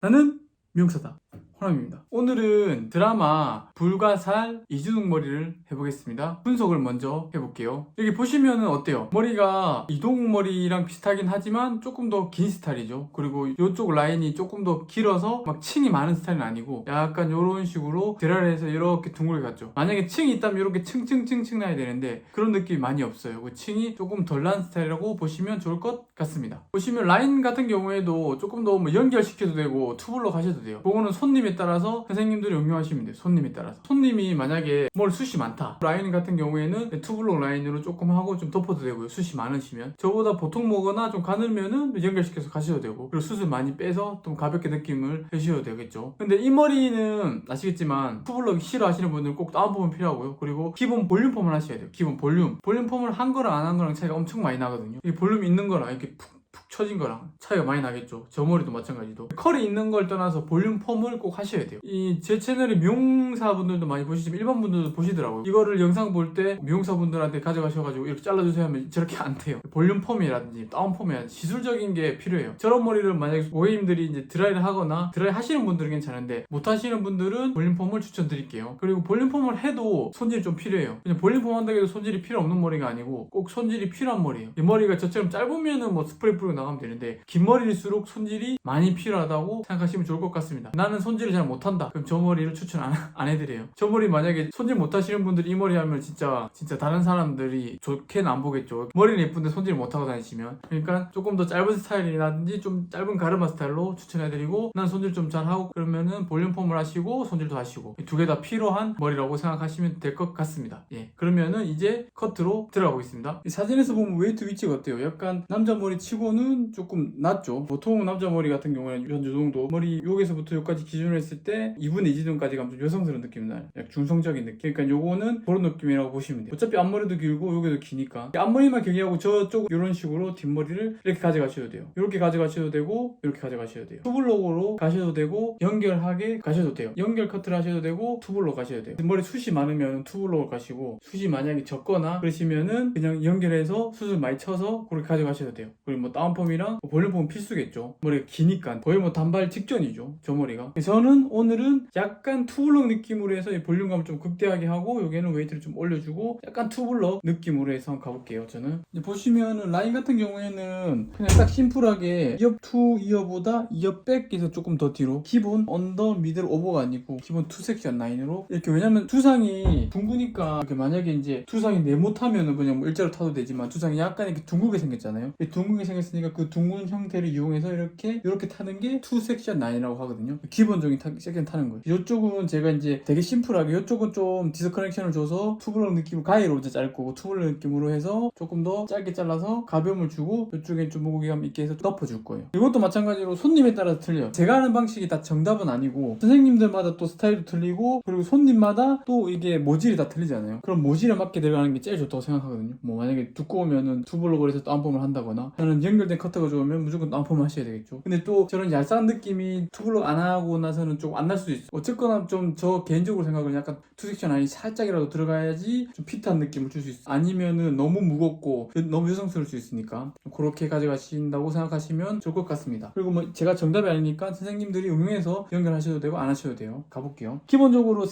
나는 미용사다. 호남입니다. 오늘은 드라마 불가살 이준욱 머리를 해보겠습니다. 분석을 먼저 해볼게요. 여기 보시면은 어때요? 머리가 이동욱 머리랑 비슷하긴 하지만 조금 더 긴 스타일이죠. 그리고 이쪽 라인이 조금 더 길어서 막 층이 많은 스타일은 아니고 약간 이런 식으로 드라이해서 이렇게 둥글게 갔죠. 만약에 층이 있다면 이렇게 층층층층 나야 되는데 그런 느낌이 많이 없어요. 그 층이 조금 덜 난 스타일이라고 보시면 좋을 것 같습니다. 보시면 라인 같은 경우에도 조금 더 뭐 연결시켜도 되고 투블로 가셔도 돼요. 그거는 손님에 따라서 선생님들이 응용하시면 돼요. 손님에 따라서. 손님이 만약에 뭘 숱이 많다. 라인 같은 경우에는 투블록 라인으로 조금 하고 좀 덮어도 되고요. 숱이 많으시면. 저보다 보통 먹거나 좀 가늘면은 연결시켜서 가셔도 되고, 그리고 숱을 많이 빼서 좀 가볍게 느낌을 해주셔도 되겠죠. 근데 이 머리는 아시겠지만 투블럭 싫어하시는 분들은 꼭 다운펌은 필요하고요. 그리고 기본 볼륨 펌을 하셔야 돼요. 기본 볼륨 펌을 한 거랑 안 한 거랑 차이가 엄청 많이 나거든요. 이 볼륨 있는 거랑 이렇게 푹 처진 거랑 차이가 많이 나겠죠. 저 머리도 마찬가지도. 컬이 있는 걸 떠나서 볼륨 펌을 꼭 하셔야 돼요. 이 제 채널에 미용사분들도 많이 보시지만 일반 분들도 보시더라고요. 이거를 영상 볼 때 미용사분들한테 가져가셔가지고 이렇게 잘라주세요 하면 저렇게 안 돼요. 볼륨 펌이라든지 다운 펌이라든지 시술적인 게 필요해요. 저런 머리를 만약에 고객님들이 이제 드라이를 하거나 드라이 하시는 분들은 괜찮은데 못 하시는 분들은 볼륨 펌을 추천드릴게요. 그리고 볼륨 펌을 해도 손질이 좀 필요해요. 그냥 볼륨 펌 한다고 해도 손질이 필요 없는 머리가 아니고 꼭 손질이 필요한 머리예요. 이 머리가 저처럼 짧으면은 뭐 스프레이 뿌리고 나가면 되는데 긴 머리일수록 손질이 많이 필요하다고 생각하시면 좋을 것 같습니다. 나는 손질을 잘 못한다. 그럼 저 머리를 추천 안 해드려요. 저 머리 만약에 손질 못하시는 분들이 이 머리 하면 진짜 다른 사람들이 좋게는 안 보겠죠. 머리는 예쁜데 손질 못하고 다니시면. 그러니까 조금 더 짧은 스타일이라든지 좀 짧은 가르마 스타일로 추천해드리고, 난 손질 좀 잘하고 그러면은 볼륨 펌을 하시고 손질도 하시고 두 개 다 필요한 머리라고 생각하시면 될 것 같습니다. 예, 그러면은 이제 커트로 들어가고 있습니다. 이 사진에서 보면 웨이트 위치가 어때요? 약간 남자 머리 치고는 조금 낮죠. 보통 남자 머리 같은 경우에는 이 정도 머리 여기서부터 여기까지 기준으로 했을 때 2분의 2 정도까지 가면 좀 여성스러운 느낌이 나요. 약간 중성적인 느낌. 그러니까 요거는 그런 느낌이라고 보시면 돼요. 어차피 앞머리도 길고 여기도 기니까 앞머리만 길게 하고 저쪽 이런 식으로 뒷머리를 이렇게 가져가셔도 돼요. 이렇게 가져가셔도 되고 이렇게 가져가셔도 돼요. 투블럭으로 가셔도 되고 연결하게 가셔도 돼요. 연결 커트를 하셔도 되고 투블럭 가셔도 돼요. 머리 숱이 많으면 투블럭을 가시고 숱이 만약에 적거나 그러시면은 그냥 연결해서 숱을 많이 쳐서 그렇게 가져가셔도 돼요. 그리고 뭐 다운펌이랑 볼륨 펌은 필수겠죠. 머리가 기니까 거의 뭐 단발 직전이죠. 저 머리가. 저는 오늘은 약간 투블럭 느낌으로 해서 이 볼륨감을 좀 극대하게 하고 여기에는 웨이트를 좀 올려주고 약간 투블럭 느낌으로 해서 한번 가볼게요. 저는 보시면은 라인 같은 경우에는 그냥 딱 심플하게 이업 투 이어보다 이업 백에서 조금 더 뒤로 기본 언더 미들 오버가 아니고 기본 투 섹션 라인으로 이렇게. 왜냐면 두상이 둥그니까 이렇게 만약에 이제 두상이 네모타면은 그냥 뭐 일자로 타도 되지만 두상이 약간 이렇게 둥글게 생겼잖아요. 둥글게 생겼으니까 그 둥근 형태를 이용해서 이렇게 타는 게 투 섹션 라인이라고 하거든요. 기본적인 섹션 타는 거예요. 이쪽은 제가 이제 되게 심플하게, 이쪽은 좀 디스커넥션을 줘서 투블럭 느낌으로 가위로 이제 짤 거고, 투블럭 느낌으로 해서 조금 더 짧게 잘라서 가벼움을 주고 이쪽에 좀 무게감 있게 해서 덮어줄 거예요. 이것도 마찬가지로 손님에 따라서 틀려요. 제가 하는 방식이 다 정답은 아니고 선생님들마다 또 스타일도 틀리고, 그리고 손님마다 또 이게 모질이 다 틀리잖아요. 그럼 모질에 맞게 들어가는 게 제일 좋다고 생각하거든요. 뭐 만약에 두꺼우면은 투블럭을 해서 다운펌을 한다거나, 저는 연결된 커트가 좋으면 무조건 다운펌을 하셔야 되겠죠. 근데 또 저런 얄쌍한 느낌이 투블럭 안 하고 나서는 좀 안 날 수도 있어요. 어쨌거나 좀 저 개인적으로 생각은 약간 투섹션 라인이 살짝이라도 들어가야지 좀 핏한 느낌을 줄 수 있어요. 아니면은 너무 무겁고 너무 여성스러울 수 있으니까 그렇게 가져가신다고 생각하시면 좋을 것 같습니다. 그리고 뭐 제가 정답이 아니니까 선생님들이 응용해서 연결하셔도 되고 안 하셔도 돼요. 가볼게요. 기본적으로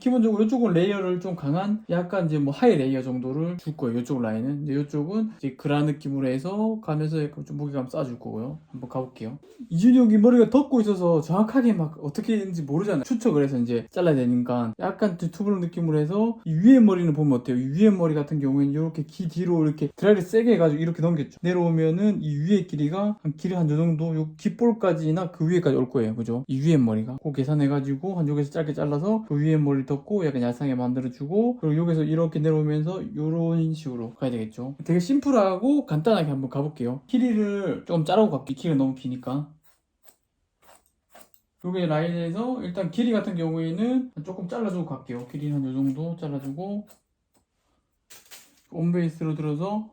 기본적으로 이쪽은 레이어를 좀 강한 약간 이제 뭐 하이 레이어 정도를 줄 거예요. 이쪽 라인은. 이제 이쪽은 이제 그라 느낌으로 해서 가면서 약간 좀 무게감 쌓아줄 거고요. 한번 가볼게요. 이준혁이 머리가 덮고 있어서 정확하게 막 어떻게 했는지 모르잖아요. 추측을 해서 이제 잘라야 되니까 약간 투블럭 느낌으로 해서 이 위에 머리는 보면 어때요? 이 위에 머리 같은 경우에는 이렇게 귀 뒤로 이렇게 드라이를 세게 해가지고 이렇게 넘겼죠. 내려오면은 이 위에 길이가 한 저 정도, 요 귓볼까지나 그 위에까지 올 거예요. 그죠? 이 위에 머리가 그 계산해가지고 한 여기서 짧게 잘라서 그 위에 머리 덮고 약간 얄쌍하게 만들어주고, 그리고 여기서 이렇게 내려오면서 이런 식으로 가야 되겠죠. 되게 심플하고 간단하게 한번 가볼게요. 길이를 조금 자르고 갈게요. 길이가 너무 기니까. 요게 라인에서 일단 길이 같은 경우에는 조금 잘라주고 갈게요. 길이 한 요 정도 잘라주고, 온베이스로 들어서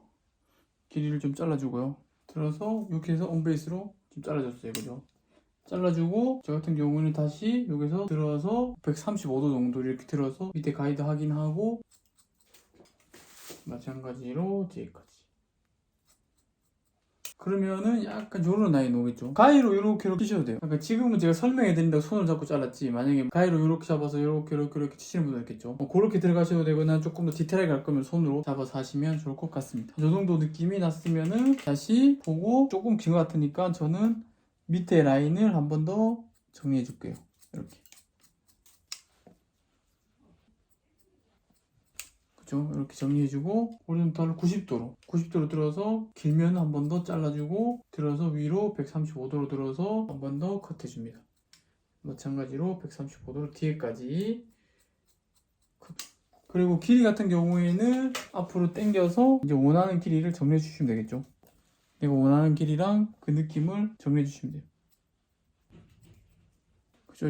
길이를 좀 잘라주고요. 들어서 이렇게 해서 온베이스로 좀 잘라줬어요. 그죠? 잘라주고, 저 같은 경우는 다시 여기서 들어서 135도 정도 이렇게 들어서 밑에 가이드 확인하고, 마찬가지로 뒤에까지. 그러면은 약간 요런 라인 오겠죠. 가위로 요렇게 치셔도 돼요. 그러니까 지금은 제가 설명해드린다고 손을 잡고 잘랐지, 만약에 가위로 요렇게 잡아서 요렇게 치시는 분도 있겠죠. 그렇게 들어가셔도 되거나 조금 더 디테일하게 갈 거면 손으로 잡아서 하시면 좋을 것 같습니다. 요 정도 느낌이 났으면은 다시 보고, 조금 긴 것 같으니까 저는 밑에 라인을 한 번 더 정리해 줄게요. 이렇게. 그죠? 이렇게 정리해주고, 오리엔탈을 90도로 들어서 길면 한 번 더 잘라주고, 들어서 위로 135도로 들어서 한 번 더 컷해줍니다. 마찬가지로 135도로 뒤에까지 컷. 그리고 길이 같은 경우에는 앞으로 당겨서 이제 원하는 길이를 정리해 주시면 되겠죠. 내가 원하는 길이랑 그 느낌을 정리해 주시면 돼요.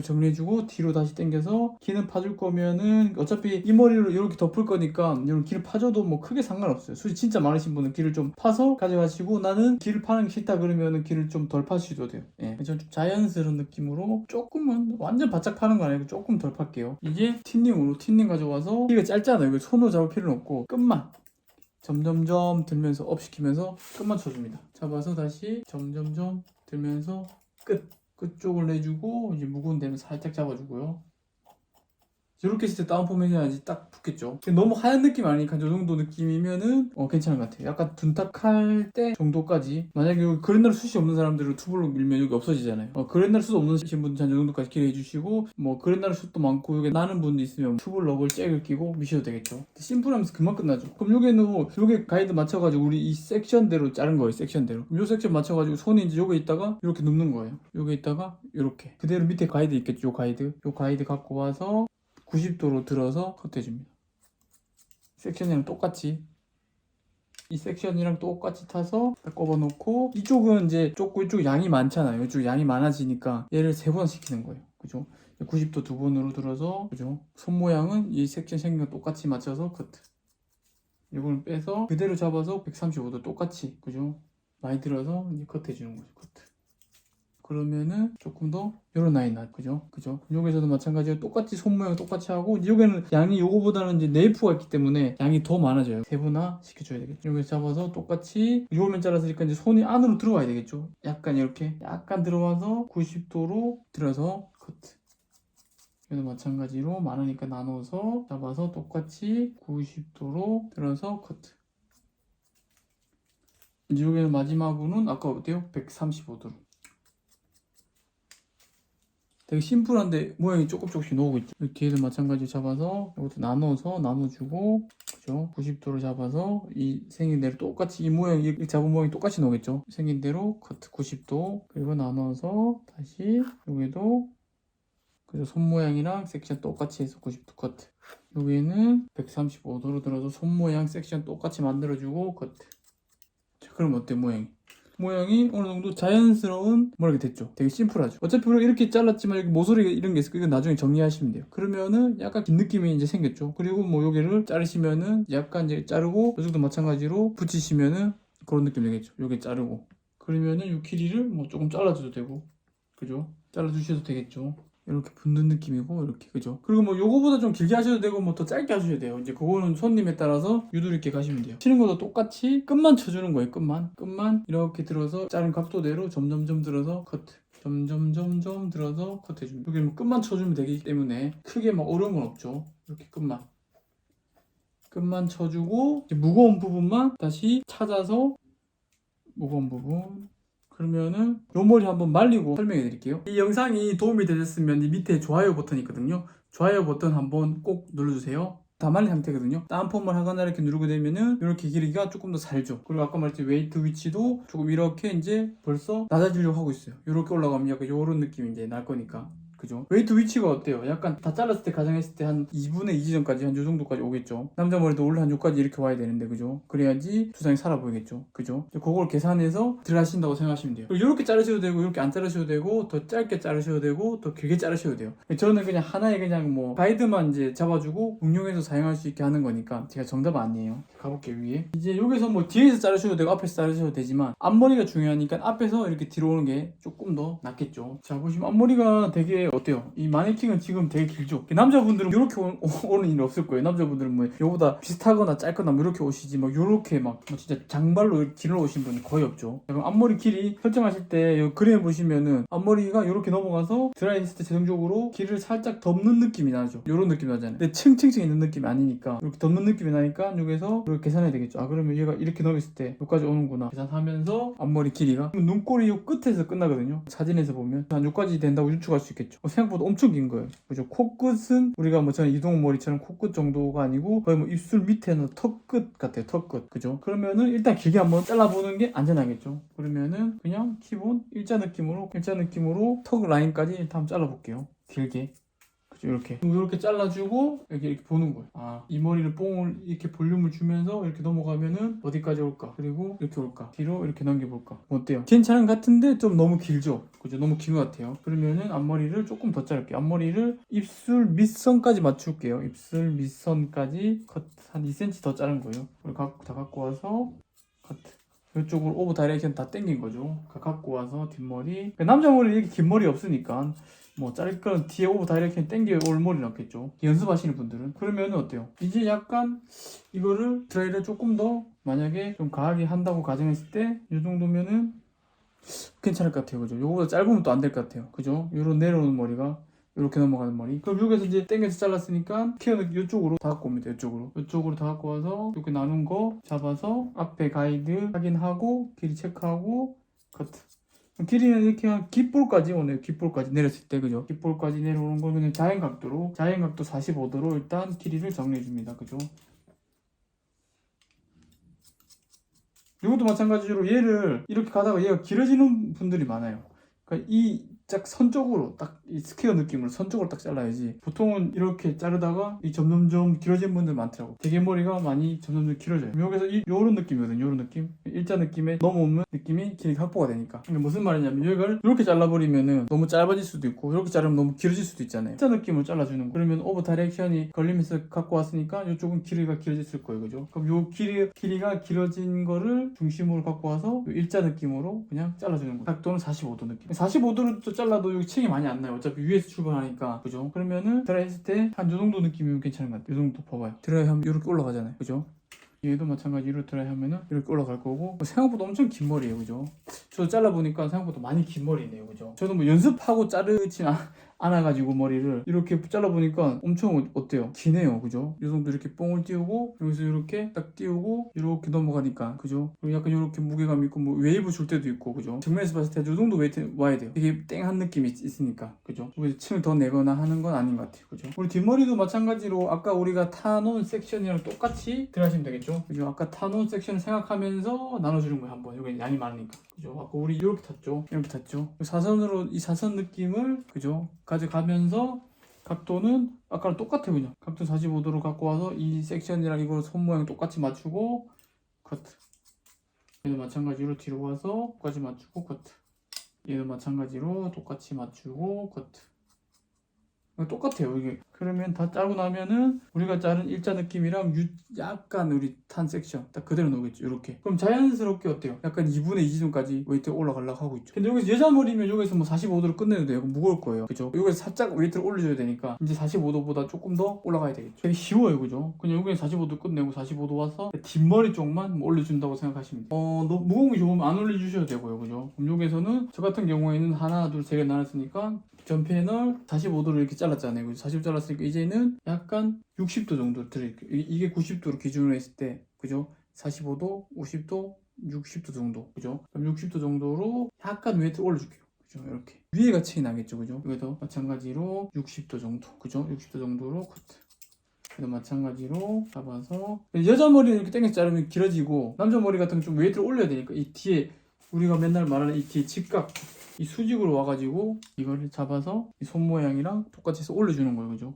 정리해주고 뒤로 다시 당겨서, 길은 파줄 거면은 어차피 이 머리로 이렇게 덮을 거니까 이런 길을 파줘도 뭐 크게 상관없어요. 숱이 진짜 많으신 분은 길을 좀 파서 가져가시고, 나는 길을 파는 게 싫다 그러면은 길을 좀 덜 파주셔도 돼요. 예, 좀 자연스러운 느낌으로 조금은, 완전 바짝 파는 거 아니고 조금 덜 팔게요. 이게 틴닝 가져와서, 길이가 짧잖아요. 이거 손으로 잡을 필요는 없고 끝만 점점점 들면서 업 시키면서 끝만 쳐줍니다. 잡아서 다시 점점점 들면서 끝쪽을 내주고, 이제 무거운 데는 살짝 잡아주고요. 이렇게 했을 때 다운펌 해야지 딱 붙겠죠. 너무 하얀 느낌 아니니까 이 정도 느낌이면은 괜찮은 것 같아요. 약간 둔탁할 때 정도까지. 만약에 여기 그랜날 숱이 없는 사람들은 튜브로 밀면 여기 없어지잖아요. 그랜날 숱 없는 분들 한 정도까지 길게 해주시고, 뭐 그랜날 숱도 많고 여기 나는 분도 있으면 튜브 러블 잭을 끼고 미셔도 되겠죠. 심플하면서 금방 끝나죠. 그럼 요게 가이드 맞춰가지고 우리 이 섹션대로 자른 거예요. 섹션대로. 요 섹션 맞춰가지고 손이 이제 요게 있다가 이렇게 눕는 거예요. 요게 있다가 이렇게 그대로 밑에 가이드 있겠죠. 요 가이드 갖고 와서 90도로 들어서 컷해줍니다. 섹션이랑 똑같이, 이 섹션이랑 똑같이 타서 딱 꼽아놓고, 이쪽은 이제 좁고 이쪽 양이 많잖아요. 이쪽 양이 많아지니까 얘를 3번 시키는 거예요. 그죠? 90도 2번으로 들어서, 그죠? 손 모양은 이 섹션 생긴 거 똑같이 맞춰서 커트. 이걸 빼서 그대로 잡아서 135도 똑같이, 그죠? 많이 들어서 이제 컷해주는 거죠. 커트. 그러면은 조금 더 이런 라인 나, 그죠? 여기서도 마찬가지로 똑같이 손 모양 똑같이 하고, 여기는 양이 요거보다는 이제 네이프가 있기 때문에 양이 더 많아져요. 세분화 시켜줘야 되겠죠. 여기서 잡아서 똑같이 요면 잘랐으니까 이제 손이 안으로 들어와야 되겠죠. 약간 이렇게 약간 들어와서 90도로 들어서 커트. 여기도 마찬가지로 많으니까 나눠서 잡아서 똑같이 90도로 들어서 커트. 이제 여기는 마지막으로는 아까 어때요? 135도로. 되게 심플한데 모양이 조금씩 나오고 있죠. 뒤에도 마찬가지로 잡아서 이것도 나눠주고, 그죠? 90도로 잡아서 이 생긴 대로 똑같이 이 모양, 이 잡은 모양이 똑같이 나오겠죠? 생긴 대로 커트 90도, 그리고 나눠서 다시 여기도 그래서 손 모양이랑 섹션 똑같이 해서 90도 커트. 여기는 135도로 들어서 손 모양 섹션 똑같이 만들어주고 커트. 자, 그럼 어때 모양이 어느 정도 자연스러운 모양이 됐죠. 되게 심플하죠. 어차피 우리가 이렇게 잘랐지만 여기 모서리 이런 게 있으니까 이건 나중에 정리하시면 돼요. 그러면은 약간 긴 느낌이 이제 생겼죠. 그리고 뭐 여기를 자르시면은 약간 이제 자르고, 이쪽도 마찬가지로 붙이시면은 그런 느낌 되겠죠. 여기 자르고. 그러면은 이 길이를 뭐 조금 잘라줘도 되고, 그죠? 잘라주셔도 되겠죠. 이렇게 붙는 느낌이고, 이렇게, 그죠? 그리고 뭐 요거보다 좀 길게 하셔도 되고 뭐 더 짧게 하셔도 돼요. 이제 그거는 손님에 따라서 유도리 있게 가시면 돼요. 치는 것도 똑같이 끝만 쳐주는 거예요. 끝만 이렇게 들어서 자른 각도대로 점점점 들어서 커트, 점점점점 들어서 커트 해줍니다. 여기 뭐 끝만 쳐주면 되기 때문에 크게 막 어려운 건 없죠. 이렇게 끝만 쳐주고, 이제 무거운 부분만 다시 찾아서 무거운 부분. 그러면은 요 머리 한번 말리고 설명해 드릴게요. 이 영상이 도움이 되셨으면 이 밑에 좋아요 버튼이 있거든요. 좋아요 버튼 한번 꼭 눌러주세요. 다 말린 상태거든요. 다운펌을 하거나 이렇게 누르게 되면은 이렇게 길이가 조금 더 살죠. 그리고 아까 말했듯이 웨이트 위치도 조금 이렇게 이제 벌써 낮아지려고 하고 있어요. 이렇게 올라가면 약간 요런 느낌이 이제 날 거니까. 그죠? 웨이트 위치가 어때요? 약간 다 잘랐을 때 가정했을 때 한 2분의 2 지점까지 한 요 정도까지 오겠죠. 남자 머리도 원래 한 요까지 이렇게 와야 되는데, 그죠? 그래야지 두상이 살아 보이겠죠. 그죠? 그걸 계산해서 들어가신다고 생각하시면 돼요. 이렇게 자르셔도 되고, 이렇게 안 자르셔도 되고, 더 짧게 자르셔도 되고, 더 길게 자르셔도 돼요. 저는 그냥 하나의 그냥 뭐 가이드만 이제 잡아주고 응용해서 사용할 수 있게 하는 거니까 제가 정답은 아니에요. 가볼게요. 위에 이제 여기서 뭐 뒤에서 자르셔도 되고 앞에서 자르셔도 되지만 앞머리가 중요하니까 앞에서 이렇게 뒤로 오는 게 조금 더 낫겠죠. 자, 보시면 앞머리가 되게 이게 어때요? 이 마네킹은 지금 되게 길죠? 남자분들은 이렇게 오는 일이 없을 거예요. 남자분들은 뭐 이거보다 비슷하거나 짧거나 뭐 이렇게 오시지 막 이렇게 막 진짜 장발로 길러 오신 분이 거의 없죠. 그럼 앞머리 길이 설정하실 때 여기 그림 보시면은 앞머리가 이렇게 넘어가서 드라이 했을 때 자동적으로 길을 살짝 덮는 느낌이 나죠. 이런 느낌 나잖아요. 근데 층층층 있는 느낌이 아니니까 이렇게 덮는 느낌이 나니까 여기서 이렇게 계산해야 되겠죠. 아 그러면 얘가 이렇게 넘었을 때 여기까지 오는구나 계산하면서 앞머리 길이가 눈꼬리 요 끝에서 끝나거든요. 사진에서 보면 한 여기까지 된다고 유추할 수 있겠죠. 생각보다 엄청 긴 거예요. 그죠? 코끝은 우리가 뭐 저는 이동머리처럼 코끝 정도가 아니고 거의 뭐 입술 밑에는 턱끝 같아요. 턱끝. 그죠? 그러면은 일단 길게 한번 잘라보는 게 안전하겠죠. 그러면은 그냥 기본 일자 느낌으로 턱 라인까지 한번 잘라볼게요. 길게. 이렇게 잘라주고 이렇게 보는 거예요. 아, 이 머리를 뽕을 이렇게 볼륨을 주면서 이렇게 넘어가면은 어디까지 올까? 그리고 이렇게 올까? 뒤로 이렇게 넘겨볼까? 어때요? 괜찮은 것 같은데 좀 너무 길죠? 그죠? 너무 긴 것 같아요. 그러면은 앞머리를 조금 더 자를게요. 앞머리를 입술 밑선까지 맞출게요. 입술 밑선까지 컷 한 2cm 더 자른 거예요. 그리고 다 갖고 와서 커트. 이쪽으로 오버 다이렉션 다 당긴 거죠. 갖고 와서 뒷머리. 남자 머리 이렇게 긴 머리 없으니까 뭐 자를 건 뒤에 오버 다이렉션 당겨 올 머리 넣겠죠. 연습하시는 분들은. 그러면 어때요? 이제 약간 이거를 드라이를 조금 더 만약에 좀 과하게 한다고 가정했을 때 이 정도면은 괜찮을 것 같아요. 그죠? 요거보다 짧으면 또 안 될 것 같아요. 그죠? 요런 내려오는 머리가 이렇게 넘어가는 머리. 그럼 여기서 이제 당겨서 잘랐으니까 케어는 이쪽으로 다 갖고 옵니다. 이쪽으로 다 갖고 와서 이렇게 나눈 거 잡아서 앞에 가이드 확인하고 길이 체크하고 커트. 길이는 이렇게 한 귓볼까지 오네요. 귓볼까지 내렸을 때 그죠? 귓볼까지 내려오는 건 그냥 자연각도 45도로 일단 길이를 정리해 줍니다. 그죠? 이것도 마찬가지로 얘를 이렇게 가다가 얘가 길어지는 분들이 많아요. 그러니까 이 딱 선 쪽으로 딱 이 스퀘어 느낌으로 선 쪽으로 딱 잘라야지. 보통은 이렇게 자르다가 이 점점점 길어진 분들 많더라고. 대게머리가 많이 점점점 길어져요. 여기서 요런 느낌이거든요. 요런 느낌. 일자 느낌에 넘어오면 느낌이 길게 확보가 되니까. 그러니까 무슨 말이냐면 이걸 이렇게 잘라버리면은 너무 짧아질 수도 있고 이렇게 자르면 너무 길어질 수도 있잖아요. 일자 느낌으로 잘라주는 거. 그러면 오버 다이렉션이 걸리면서 갖고 왔으니까 이쪽은 길이가 길어졌을 거예요. 그죠? 그럼 요 길이가 길어진 거를 중심으로 갖고 와서 일자 느낌으로 그냥 잘라주는 거예요. 각도는 45도 느낌. 45도를 또 잘라도 여기 책이 많이 안 나요. 어차피 위에서 출발하니까. 그죠? 그러면은 드라이 했을 때 한 요 정도 느낌이면 괜찮은 것 같아요. 요 정도 봐봐요. 드라이 하면 이렇게 올라가잖아요. 그죠? 얘도 마찬가지로 드라이 하면은 이렇게 올라갈 거고 생각보다 엄청 긴 머리예요. 그죠? 저도 잘라보니까 생각보다 많이 긴 머리네요. 그죠? 저도 뭐 연습하고 자르진 않아가지고 머리를 이렇게 잘라보니까 엄청 어때요? 기네요. 그죠? 이 정도 이렇게 뽕을 띄우고 여기서 이렇게 딱 띄우고 이렇게 넘어가니까 그죠? 그리고 약간 이렇게 무게감 있고 뭐 웨이브 줄 때도 있고 그죠? 정면에서 봤을 때 이 정도 웨이트 와야 돼요. 되게 땡한 느낌이 있으니까 그죠? 여기서 층을 더 내거나 하는 건 아닌 것 같아요. 그죠? 우리 뒷머리도 마찬가지로 아까 우리가 타놓은 섹션이랑 똑같이 들어가시면 되겠죠? 그죠? 아까 타놓은 섹션을 생각하면서 나눠주는 거예요. 한번 여기 양이 많으니까 그죠? 아까 우리 이렇게 탔죠? 이렇게 탔죠? 사선으로 이 사선 느낌을 그죠? 가져가면서 각도는 아까랑 똑같아요. 그냥 각도 45도로 갖고 와서 이 섹션이랑 이거 손 모양 똑같이 맞추고 커트. 얘도 마찬가지로 뒤로 와서 똑같이 맞추고 커트. 얘도 마찬가지로 똑같이 맞추고 커트. 똑같아요 이게. 그러면 다 짜고 나면은 우리가 자른 일자 느낌이랑 약간 우리 탄 섹션 딱 그대로 나오겠죠. 이렇게. 그럼 자연스럽게 어때요? 약간 2분의 2 지점까지 웨이트 올라가려고 하고 있죠. 근데 여기서 여자 머리면 여기서 뭐 45도로 끝내도 돼요. 무거울 거예요. 그죠? 여기서 살짝 웨이트를 올려줘야 되니까 이제 45도보다 조금 더 올라가야 되겠죠. 되게 쉬워요. 그죠? 그냥 여기서 45도 끝내고 45도 와서 뒷머리 쪽만 뭐 올려준다고 생각하시면 돼요. 너무 무거운 게 좋으면 안 올려주셔도 되고요. 그죠? 그럼 여기서는 저 같은 경우에는 하나 둘 세 개 나눴으니까 전 패널 45도로 이렇게 잘랐잖아요. 40 잘랐으니까 이제는 약간 60도 정도 드릴게요. 이게 90도로 기준으로 했을 때, 그죠? 45도, 50도, 60도 정도, 그죠? 그럼 60도 정도로 약간 웨이트 올려줄게요. 그죠? 이렇게. 위에가 차이 나겠죠, 그죠? 여기도 마찬가지로 60도 정도, 그죠? 60도 정도로 커트. 그래도 마찬가지로 잡아서 여자 머리는 이렇게 당겨서 자르면 길어지고 남자 머리 같은 건 좀 웨이트를 올려야 되니까 이 뒤에 우리가 맨날 말하는 이 뒤에 직각 이 수직으로 와가지고 이거를 잡아서 이 손 모양이랑 똑같이 해서 올려주는 거예요. 그죠?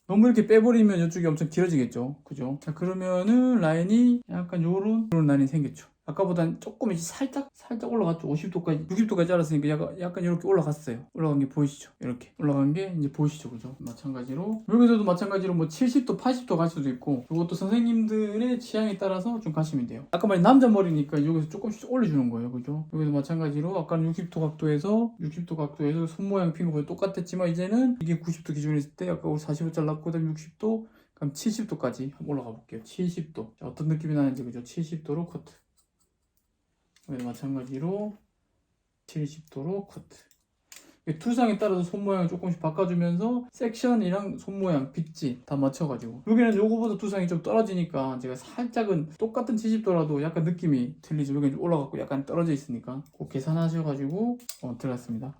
너무 이렇게 빼버리면 이쪽이 엄청 길어지겠죠. 그죠? 자, 그러면은 라인이 약간 요런 라인이 생겼죠. 아까보다 조금 이제 살짝 올라갔죠. 50도까지 60도까지 잘랐으니까 약간 이렇게 올라갔어요. 올라간 게 보이시죠? 이렇게 올라간 게 이제 보이시죠, 그죠? 마찬가지로 여기서도 마찬가지로 뭐 70도 80도 갈 수도 있고, 이것도 선생님들의 취향에 따라서 좀 가시면 돼요. 아까 말한 남자 머리니까 여기서 조금씩 올려주는 거예요, 그죠? 여기도 마찬가지로 아까는 60도 각도에서 손 모양 핀 거보다 똑같았지만 이제는 이게 90도 기준이었을 때 아까 우리 45 잘랐고 그다음 60도, 그럼 70도까지 한번 올라가 볼게요. 70도. 자, 어떤 느낌이 나는지, 그죠? 70도로 커트. 마찬가지로 70도로 커트. 투상에 따라서 손 모양을 조금씩 바꿔주면서 섹션이랑 손 모양, 빗지 다 맞춰가지고, 여기는 요거보다 투상이 좀 떨어지니까 제가 살짝은 똑같은 70도라도 약간 느낌이 틀리죠. 여기는 좀 올라갔고 약간 떨어져 있으니까 꼭 계산하셔가지고 들어갔습니다.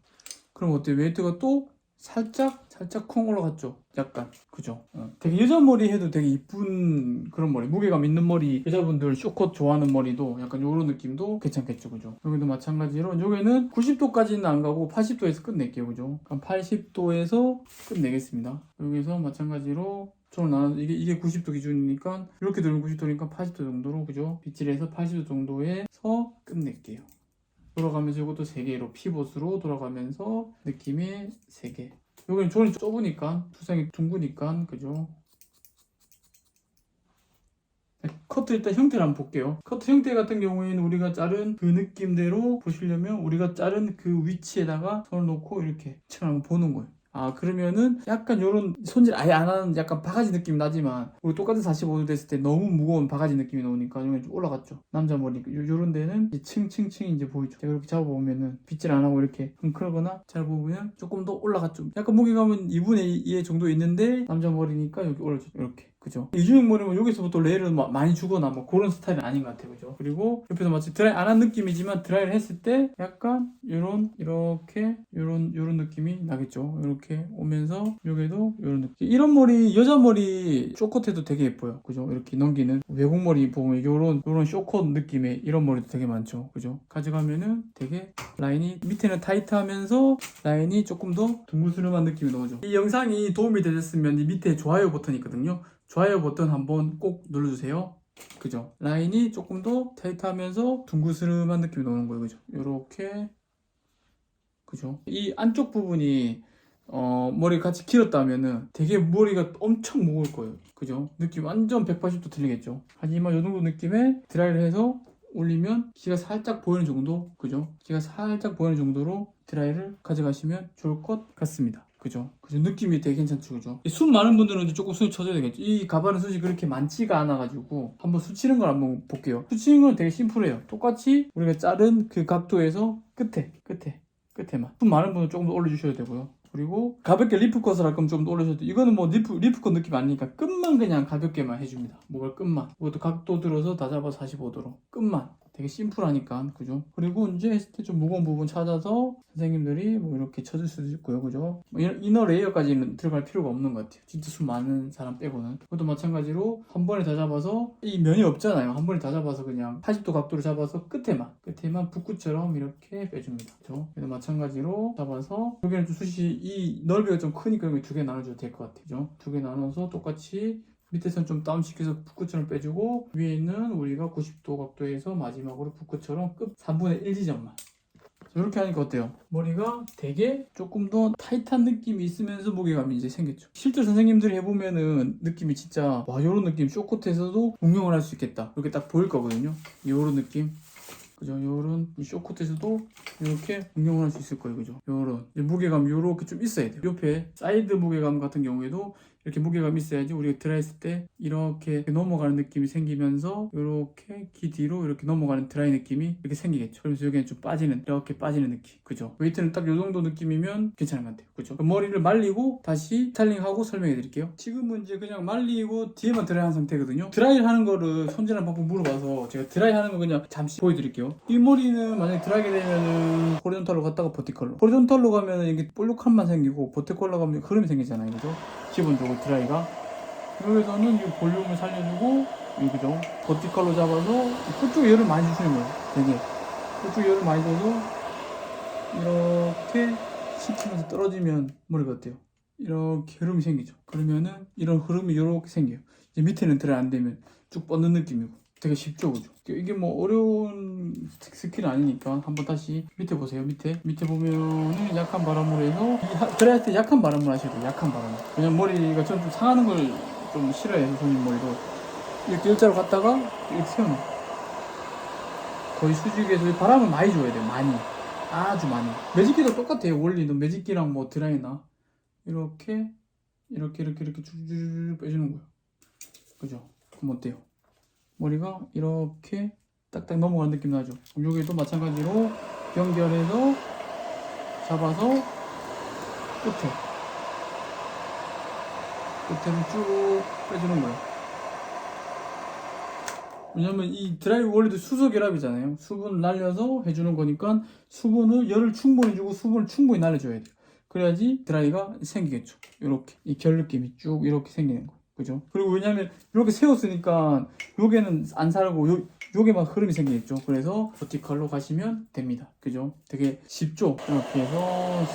그럼 어때요? 웨이트가 또 살짝 쿵 올라갔죠. 약간, 그죠? 되게 여자 머리 해도 되게 이쁜 그런 머리, 무게감 있는 머리, 여자분들 쇼컷 좋아하는 머리도 약간 요런 느낌도 괜찮겠죠, 그죠? 여기도 마찬가지로 여기는 90도까지는 안 가고 80도에서 끝낼게요, 그죠? 그럼 80도에서 끝내겠습니다. 여기서 마찬가지로 저는 나는 이게 90도 기준이니까, 이렇게 들면 90도니까 80도 정도로, 그죠? 빗질해서 80도 정도에서 끝낼게요. 돌아가면서 이것도 3개로 피봇으로 돌아가면서 느낌이 3개. 여기는 존이 좁으니까, 투상이 둥그니까, 그죠? 커트 일단 형태를 한번 볼게요. 커트 형태 같은 경우에는 우리가 자른 그 느낌대로 보시려면 우리가 자른 그 위치에다가 손을 놓고 이렇게 한번 보는 거예요. 그러면은 약간 요런 손질 아예 안 하는 약간 바가지 느낌이 나지만, 우리 똑같은 45도 됐을 때 너무 무거운 바가지 느낌이 나오니까 여기 좀 올라갔죠. 남자 머리 요런 데는 이제 층층층 이제 보이죠. 제가 이렇게 잡아보면은 빗질 안 하고 이렇게 뭉클거나 잘 보면 조금 더 올라갔죠. 약간 무게감은 2분의 2 정도 있는데 남자 머리니까 여기 올라죠. 이렇게. 그죠? 이중형 머리면 여기서부터 레이를 많이 주거나 뭐 그런 스타일은 아닌 것 같아요, 그죠? 그리고 옆에서 마치 드라이 안 한 느낌이지만 드라이를 했을 때 약간 요런 느낌이 나겠죠. 이렇게 오면서 여기도 요런 느낌. 이런 머리, 여자 머리 쇼컷해도 되게 예뻐요, 그죠? 이렇게 넘기는 외국 머리 보면 요런 쇼컷 느낌의 이런 머리도 되게 많죠, 그죠? 가져가면은 되게 라인이 밑에는 타이트하면서 라인이 조금 더 둥글스름한 느낌이 나오죠. 이 영상이 도움이 되셨으면 이 밑에 좋아요 버튼이 있거든요. 좋아요 버튼 한번 꼭 눌러주세요. 그죠? 라인이 조금 더 타이트하면서 둥그스름한 느낌이 나오는 거예요, 그죠? 요렇게, 그죠? 이 안쪽 부분이 머리가 같이 길었다면은 되게 머리가 엄청 무거울 거예요, 그죠? 느낌 완전 180도 틀리겠죠? 하지만 이 정도 느낌에 드라이를 해서 올리면 기가 살짝 보이는 정도, 그죠? 기가 살짝 보이는 정도로 드라이를 가져가시면 좋을 것 같습니다. 그죠? 느낌이 되게 괜찮죠, 그죠? 숱 많은 분들은 이제 조금 숱 쳐줘야 되겠죠. 이 가발은 숱이 그렇게 많지가 않아가지고 한번 숱 치는 걸 한번 볼게요. 숱 치는 건 되게 심플해요. 똑같이 우리가 자른 그 각도에서 끝에만. 숱 많은 분은 조금 더 올려주셔야 되고요. 그리고 가볍게 리프컷을 할 거면 좀 더 올려줘도, 이거는 뭐 리프컷 느낌 아니니까 끝만 그냥 가볍게만 해줍니다. 목을 끝만. 이것도 각도 들어서 다 잡아 45도로 끝만. 되게 심플하니까, 그죠? 그리고 이제 했을 때 좀 무거운 부분 찾아서 선생님들이 뭐 이렇게 쳐줄 수도 있고요, 그죠? 뭐 이너 레이어까지는 들어갈 필요가 없는 것 같아요. 진짜 숱 많은 사람 빼고는. 그것도 마찬가지로 한 번에 다 잡아서, 이 면이 없잖아요. 한 번에 다 잡아서 그냥 80도 각도로 잡아서 끝에만 붓구처럼 이렇게 빼줍니다, 그죠? 그래서 마찬가지로 잡아서, 여기는 좀 숱이 이 넓이가 좀 크니까 여기 2개 나눠줘도 될 것 같아요, 그죠? 2개 나눠서 똑같이 밑에선 좀 다운시켜서 붓구처럼 빼주고, 위에 있는 우리가 90도 각도에서 마지막으로 붓구처럼 끝 3분의 1 지점만. 이렇게 하니까 어때요? 머리가 되게 조금 더 타이트한 느낌이 있으면서 무게감이 이제 생겼죠. 실제 선생님들이 해보면은 느낌이 진짜, 와, 요런 느낌 쇼컷에서도 응용을 할 수 있겠다, 이렇게 딱 보일 거거든요. 요런 느낌, 그죠? 요런 쇼컷에서도 이렇게 응용을 할 수 있을 거예요, 그죠? 요런 무게감 요렇게 좀 있어야 돼요. 옆에 사이드 무게감 같은 경우에도 이렇게 무게감이 있어야지 우리가 드라이했을 때 이렇게 넘어가는 느낌이 생기면서 이렇게 귀 뒤로 이렇게 넘어가는 드라이 느낌이 이렇게 생기겠죠. 그러면서 여기는 좀 이렇게 빠지는 느낌, 그죠? 웨이트는 딱 이 정도 느낌이면 괜찮은 것 같아요, 그죠? 머리를 말리고 다시 스타일링하고 설명해 드릴게요. 지금은 이제 그냥 말리고 뒤에만 드라이한 상태거든요. 드라이를 하는 거를 손질하는 방법 물어봐서 제가 드라이 하는 거 그냥 잠시 보여드릴게요. 이 머리는 만약에 드라이게 되면은 호리존탈로 갔다가 버티컬로, 호리존탈로 가면은 이게 볼록함만 생기고 버티컬로 가면 흐름이 생기잖아요, 그죠? 기본적으로 드라이가. 여기서는 이 볼륨을 살려주고, 그죠? 버티컬로 잡아서 그쪽에 열을 많이 주시는 거예요. 되게 그쪽에 열을 많이 줘서 이렇게 식히면서 떨어지면 머리가 어때요? 이렇게 흐름이 생기죠. 그러면은 이런 흐름이 이렇게 생겨요. 이제 밑에는 드라이 안 되면 쭉 뻗는 느낌이고, 되게 쉽죠, 그죠? 이게 뭐 어려운 스킬은 아니니까 한번 다시 밑에 보세요. 밑에 보면은 약한 바람으로 해서 드라이할 때 약한 바람으로 하셔야 돼요. 약한 바람. 왜냐면 머리가 좀 상하는 걸 좀 싫어해요. 손님 머리도 이렇게 일자로 갔다가 이렇게 세우는. 거의 수직에서 바람을 많이 줘야 돼요. 많이, 아주 많이. 매직기도 똑같아요. 원리는 매직기랑 뭐 드라이나 이렇게 쭉쭉 빼주는 거예요. 그죠? 그럼 어때요? 머리가 이렇게 딱딱 넘어가는 느낌 나죠? 그럼 여기도 마찬가지로 연결해서 잡아서 끝에를 쭉 빼주는 거예요. 왜냐면 이 드라이브 원리도 수소 결합이잖아요. 수분을 날려서 해주는 거니까 수분을 열을 충분히 주고 수분을 충분히 날려줘야 돼요. 그래야지 드라이가 생기겠죠. 이렇게 이 결 느낌이 쭉 이렇게 생기는 거예요. 그죠? 그리고 왜냐면 이렇게 세웠으니까 요게는 안 살고 요게 막 흐름이 생기겠죠. 그래서 버티컬로 가시면 됩니다. 그죠? 되게 쉽죠? 이렇게 해서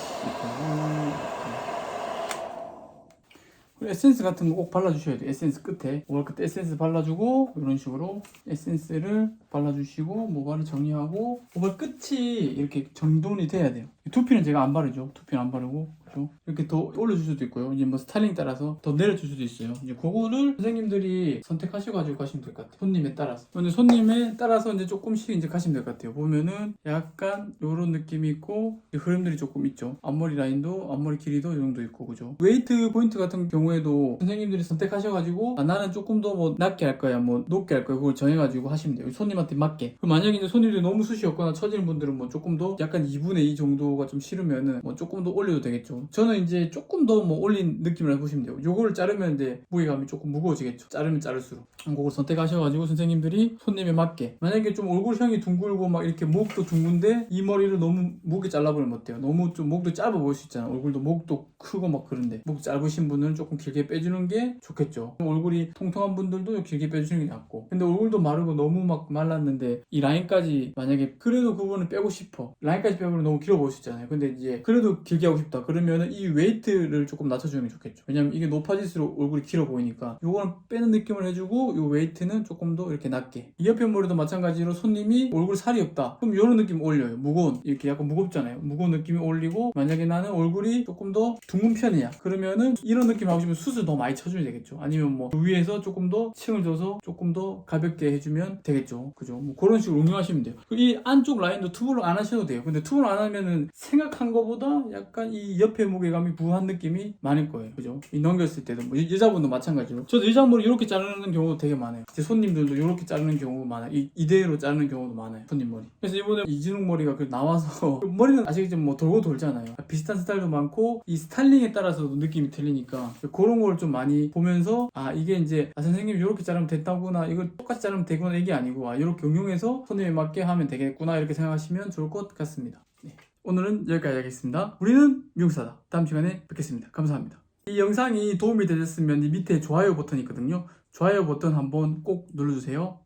에센스 같은 거 꼭 발라주셔야 돼요. 에센스 끝에 오월 끝에 에센스 발라주고 이런 식으로 에센스를 발라주시고 모발을 정리하고 모발 끝이 이렇게 정돈이 돼야 돼요. 두피는 제가 안 바르죠. 두피는 안 바르고 그렇죠? 이렇게 더 올려줄 수도 있고요. 이제 뭐 스타일링 따라서 더 내려줄 수도 있어요. 이제 그거를 선생님들이 선택하셔가지고 가시면 될 것 같아요. 손님에 따라서. 근데 손님에 따라서 이제 조금씩 이제 가시면 될 것 같아요. 보면은 약간 이런 느낌이 있고 흐름들이 조금 있죠. 앞머리 라인도 앞머리 길이도 이 정도 있고 그죠? 웨이트 포인트 같은 경우에도 선생님들이 선택하셔가지고 나는 조금 더 뭐 낮게 할 거야, 뭐 높게 할 거야 그걸 정해가지고 하시면 돼요. 손님한테 맞게. 그럼 만약에 이제 손님들이 너무 숱이 없거나 처지는 분들은 뭐 조금 더 약간 2분의 2 정도가 좀 싫으면은 뭐 조금 더 올려도 되겠죠. 저는 이제 조금 더 뭐 올린 느낌을 해보시면 돼요. 요거를 자르면 이제 무게감이 조금 무거워지겠죠. 자르면 자를수록. 그걸 선택하셔가지고 선생님들이 손님에 맞게. 만약에 좀 얼굴형이 둥글고 막 이렇게 목도 둥근데 이 머리를 너무 목에 잘라버리면 어때요? 너무 좀 목도 짧아 보일 수 있잖아. 얼굴도 목도 크고 막 그런데 목 짧으신 분은 조금 길게 빼주는 게 좋겠죠. 얼굴이 통통한 분들도 길게 빼주시는 게 낫고. 근데 얼굴도 마르고 너무 막 말랐는데 이 라인까지 만약에 그래도 그거는 빼고 싶어. 라인까지 빼면 너무 길어 보일 수 있잖아요. 근데 이제 그래도 길게 하고 싶다. 그러면은 이 웨이트를 조금 낮춰주는 게 좋겠죠. 왜냐면 이게 높아질수록 얼굴이 길어 보이니까 요거는 빼는 느낌을 해주고 요 웨이트는 조금 더 이렇게 낮게. 이 옆에 머리도 마찬가지로 손님이 얼굴 살이 없다. 그럼 요런 느낌 올려요. 무거운 이렇게 약간 무겁잖아요. 무거운 느낌이 올리고 만약에 나는 얼굴이 조금 더 둥근 편이야. 그러면은 이런 느낌 하고 싶으면 숱을 더 많이 쳐주면 되겠죠. 아니면 뭐 위에서 조금 더 층을 줘서 조금 더 가볍게 해주면 되겠죠. 그죠? 뭐 그런 식으로 응용하시면 돼요. 이 안쪽 라인도 투블럭 안 하셔도 돼요. 근데 투블럭 안 하면은 생각한 것보다 약간 이 옆에 무게감이 부한 느낌이 많을 거예요. 그죠? 이 넘겼을 때도 뭐 여자분도 마찬가지로 저도 여자 머리 이렇게 자르는 경우도 되게 많아요. 제 손님들도 이렇게 자르는 경우가 많아요. 이대로 자르는 경우도 많아요. 손님 머리. 그래서 이번에 이진욱 머리가 나와서 머리는 아시겠지만 뭐 돌고 돌잖아요. 비슷한 스타일도 많고 이 스타일링에 따라서도 느낌이 틀리니까 그런 걸 좀 많이 보면서 아 이게 이제 선생님이 이렇게 자르면 됐다구나, 이걸 똑같이 자르면 되구나, 이게 아니고 이렇게 응용해서 손님에 맞게 하면 되겠구나, 이렇게 생각하시면 좋을 것 같습니다. 네. 오늘은 여기까지 하겠습니다. 우리는 미국사다. 다음 시간에 뵙겠습니다. 감사합니다. 이 영상이 도움이 되셨으면 이 밑에 좋아요 버튼이 있거든요. 좋아요 버튼 한번 꼭 눌러주세요.